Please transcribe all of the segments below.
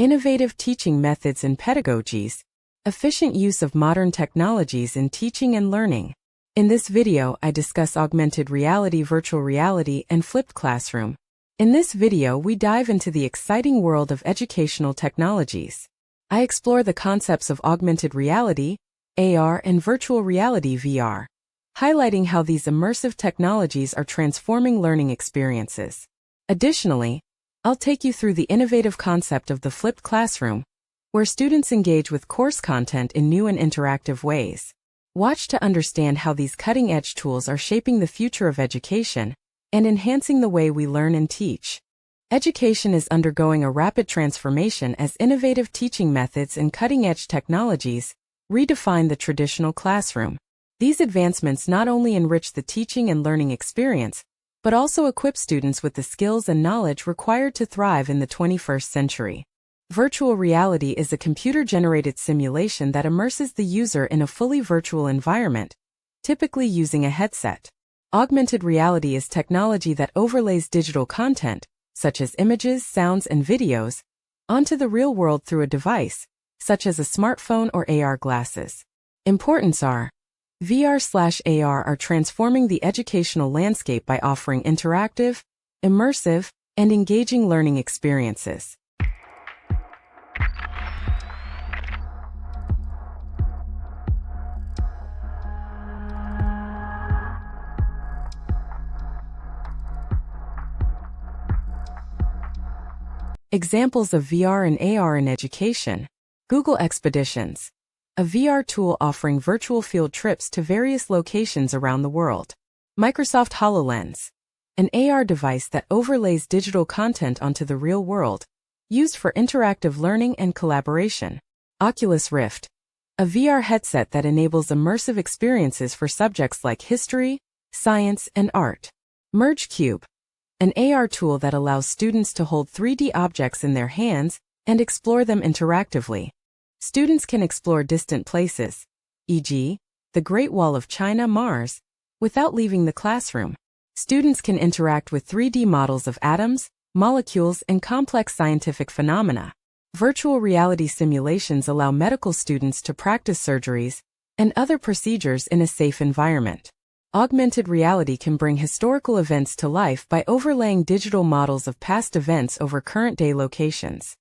Innovative teaching methods and pedagogies. Efficient use of modern technologies in teaching and learning. In this video, I discuss augmented reality, virtual reality, and flipped classroom. In this video, we dive into the exciting world of educational technologies. I explore the concepts of augmented reality, AR, and virtual reality, VR, highlighting how these immersive technologies are transforming learning experiences. Additionally, I'll take you through the innovative concept of the flipped classroom, where students engage with course content in new and interactive ways. Watch to understand how these cutting-edge tools are shaping the future of education and enhancing the way we learn and teach. Education is undergoing a rapid transformation as innovative teaching methods and cutting-edge technologies redefine the traditional classroom. These advancements not only enrich the teaching and learning experience, but also equip students with the skills and knowledge required to thrive in the 21st century. Virtual reality is a computer-generated simulation that immerses the user in a fully virtual environment, typically using a headset. Augmented reality is technology that overlays digital content, such as images, sounds, and videos, onto the real world through a device, such as a smartphone or AR glasses. Importance are: VR/AR are transforming the educational landscape by offering interactive, immersive, and engaging learning experiences. Examples of VR and AR in education. Google Expeditions, a VR tool offering virtual field trips to various locations around the world. Microsoft HoloLens, an AR device that overlays digital content onto the real world, used for interactive learning and collaboration. Oculus Rift, a VR headset that enables immersive experiences for subjects like history, science, and art. MergeCube, an AR tool that allows students to hold 3D objects in their hands and explore them interactively. Students can explore distant places, e.g., the Great Wall of China, Mars, without leaving the classroom. Students can interact with 3D models of atoms, molecules, and complex scientific phenomena. Virtual reality simulations allow medical students to practice surgeries and other procedures in a safe environment. Augmented reality can bring historical events to life by overlaying digital models of past events over current-day locations.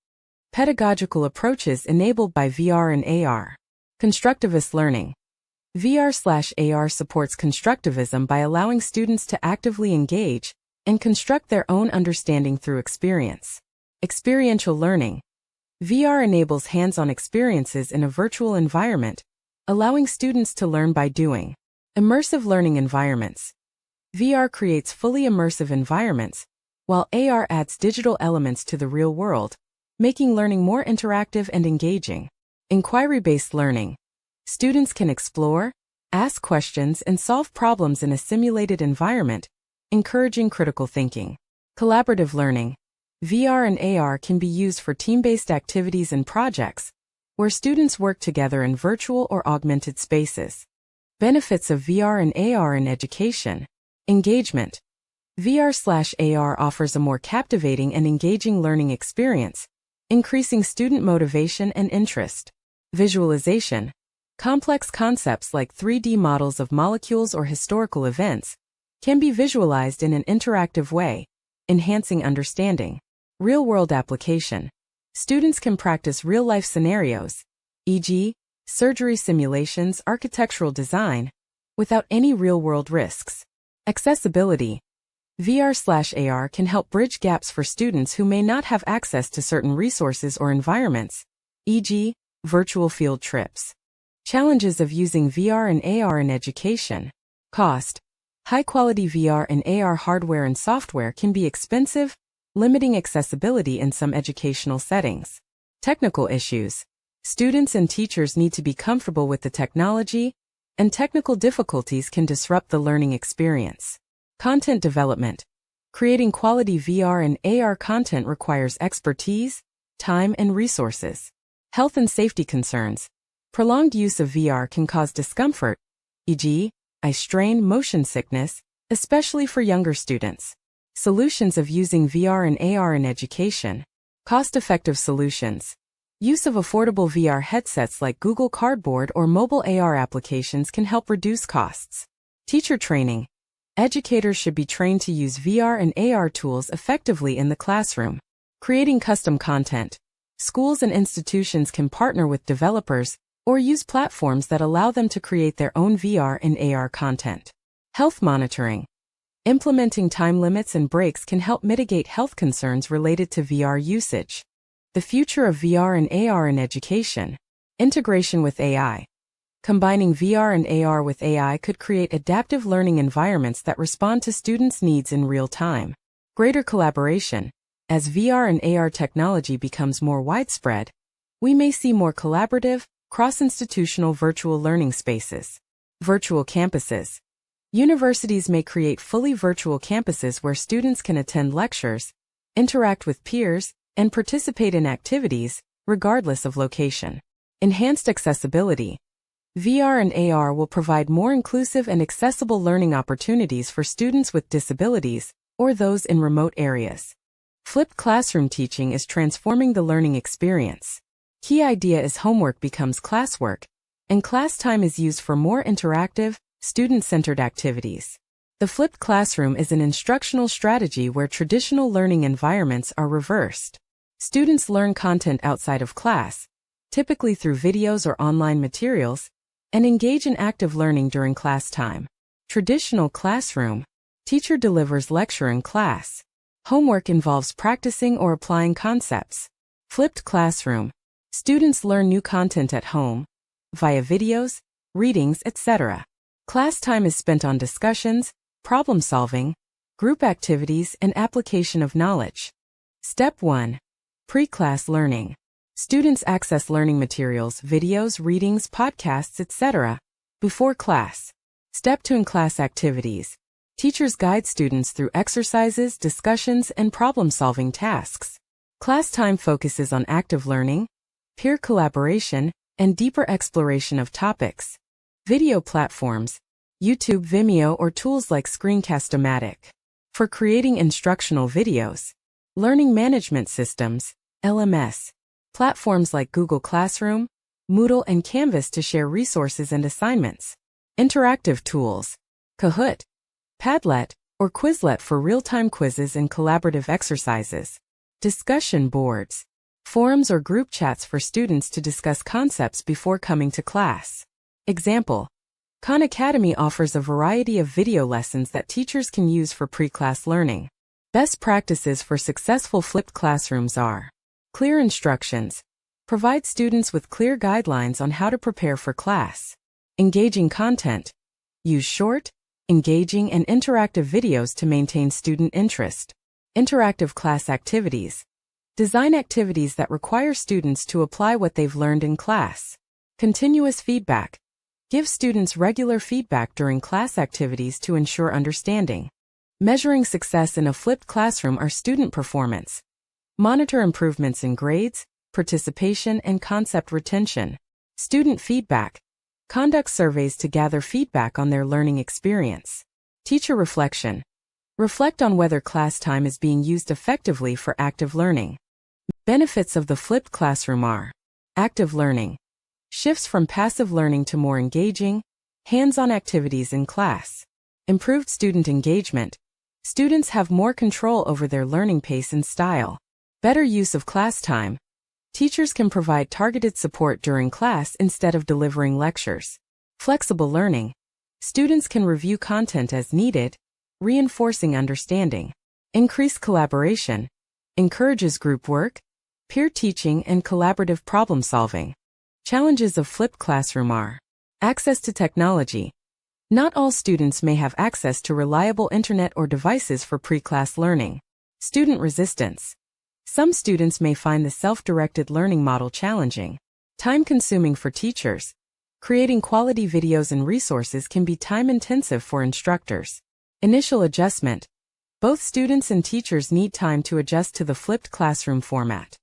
Pedagogical approaches enabled by VR and AR. Constructivist learning. VR/AR supports constructivism by allowing students to actively engage and construct their own understanding through experience. Experiential learning. VR enables hands-on experiences in a virtual environment, allowing students to learn by doing. Immersive learning environments. VR creates fully immersive environments, while AR adds digital elements to the real world, making learning more interactive and engaging. Inquiry-based learning. Students can explore, ask questions, and solve problems in a simulated environment, encouraging critical thinking. Collaborative learning. VR and AR can be used for team-based activities and projects, where students work together in virtual or augmented spaces. Benefits of VR and AR in education. Engagement. VR/AR offers a more captivating and engaging learning experience, increasing student motivation and interest. Visualization. Complex concepts like 3D models of molecules or historical events can be visualized in an interactive way, enhancing understanding. Real-world application. Students can practice real-life scenarios, e.g., surgery simulations, architectural design, without any real-world risks. Accessibility. VR/AR can help bridge gaps for students who may not have access to certain resources or environments, e.g., virtual field trips. Challenges of using VR and AR in education. Cost. High-quality VR and AR hardware and software can be expensive, limiting accessibility in some educational settings. Technical issues. Students and teachers need to be comfortable with the technology, and technical difficulties can disrupt the learning experience. Content development. Creating quality VR and AR content requires expertise, time, and resources. Health and safety concerns. Prolonged use of VR can cause discomfort, e.g., eye strain, motion sickness, especially for younger students. Solutions of using VR and AR in education. Cost-effective solutions. Use of affordable VR headsets like Google Cardboard or mobile AR applications can help reduce costs. Teacher training. Educators should be trained to use VR and AR tools effectively in the classroom. Creating custom content. Schools and institutions can partner with developers or use platforms that allow them to create their own VR and AR content. Health monitoring. Implementing time limits and breaks can help mitigate health concerns related to VR usage. The future of VR and AR in education. Integration with AI. Combining VR and AR with AI could create adaptive learning environments that respond to students' needs in real time. Greater collaboration. As VR and AR technology becomes more widespread, we may see more collaborative, cross-institutional virtual learning spaces. Virtual campuses. Universities may create fully virtual campuses where students can attend lectures, interact with peers, and participate in activities, regardless of location. Enhanced accessibility. VR and AR will provide more inclusive and accessible learning opportunities for students with disabilities or those in remote areas. Flipped classroom teaching is transforming the learning experience. Key idea is homework becomes classwork, and class time is used for more interactive, student-centered activities. The flipped classroom is an instructional strategy where traditional learning environments are reversed. Students learn content outside of class, typically through videos or online materials, and engage in active learning during class time. Traditional classroom. Teacher delivers lecture in class. Homework involves practicing or applying concepts. Flipped classroom. Students learn new content at home, via videos, readings, etc. Class time is spent on discussions, problem solving, group activities, and application of knowledge. Step 1. Pre-class learning. Students access learning materials, videos, readings, podcasts, etc. before class. Step 2. In-class activities. Teachers guide students through exercises, discussions, and problem-solving tasks. Class time focuses on active learning, peer collaboration, and deeper exploration of topics. Video platforms, YouTube, Vimeo, or tools like Screencast-O-Matic. For creating instructional videos. Learning management systems, LMS. Platforms like Google Classroom, Moodle, and Canvas to share resources and assignments. Interactive tools, Kahoot, Padlet, or Quizlet for real-time quizzes and collaborative exercises. Discussion boards, forums or group chats for students to discuss concepts before coming to class. Example: Khan Academy offers a variety of video lessons that teachers can use for pre-class learning. Best practices for successful flipped classrooms are: clear instructions. Provide students with clear guidelines on how to prepare for class. Engaging content. Use short, engaging, and interactive videos to maintain student interest. Interactive class activities. Design activities that require students to apply what they've learned in class. Continuous feedback. Give students regular feedback during class activities to ensure understanding. Measuring success in a flipped classroom are student performance. Monitor improvements in grades, participation, and concept retention. Student feedback. Conduct surveys to gather feedback on their learning experience. Teacher reflection. Reflect on whether class time is being used effectively for active learning. Benefits of the flipped classroom are: active learning. Shifts from passive learning to more engaging, hands-on activities in class. Improved student engagement. Students have more control over their learning pace and style. Better use of class time. Teachers can provide targeted support during class instead of delivering lectures. Flexible learning. Students can review content as needed, reinforcing understanding. Increased collaboration. Encourages group work, peer teaching, and collaborative problem solving. Challenges of flipped classroom are: access to technology. Not all students may have access to reliable internet or devices for pre-class learning. Student resistance. Some students may find the self-directed learning model challenging. Time-consuming for teachers. Creating quality videos and resources can be time-intensive for instructors. Initial adjustment. Both students and teachers need time to adjust to the flipped classroom format.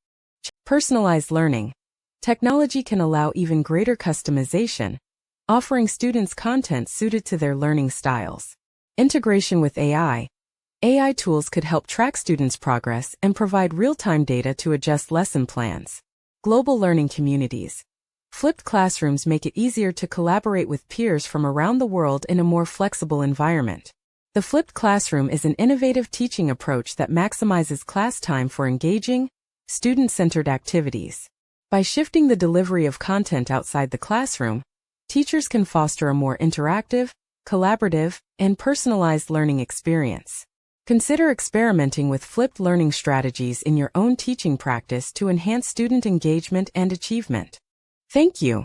Personalized learning. Technology can allow even greater customization, offering students content suited to their learning styles. Integration with AI. AI tools could help track students' progress and provide real-time data to adjust lesson plans. Global learning communities. Flipped classrooms make it easier to collaborate with peers from around the world in a more flexible environment. The flipped classroom is an innovative teaching approach that maximizes class time for engaging, student-centered activities. By shifting the delivery of content outside the classroom, teachers can foster a more interactive, collaborative, and personalized learning experience. Consider experimenting with flipped learning strategies in your own teaching practice to enhance student engagement and achievement. Thank you.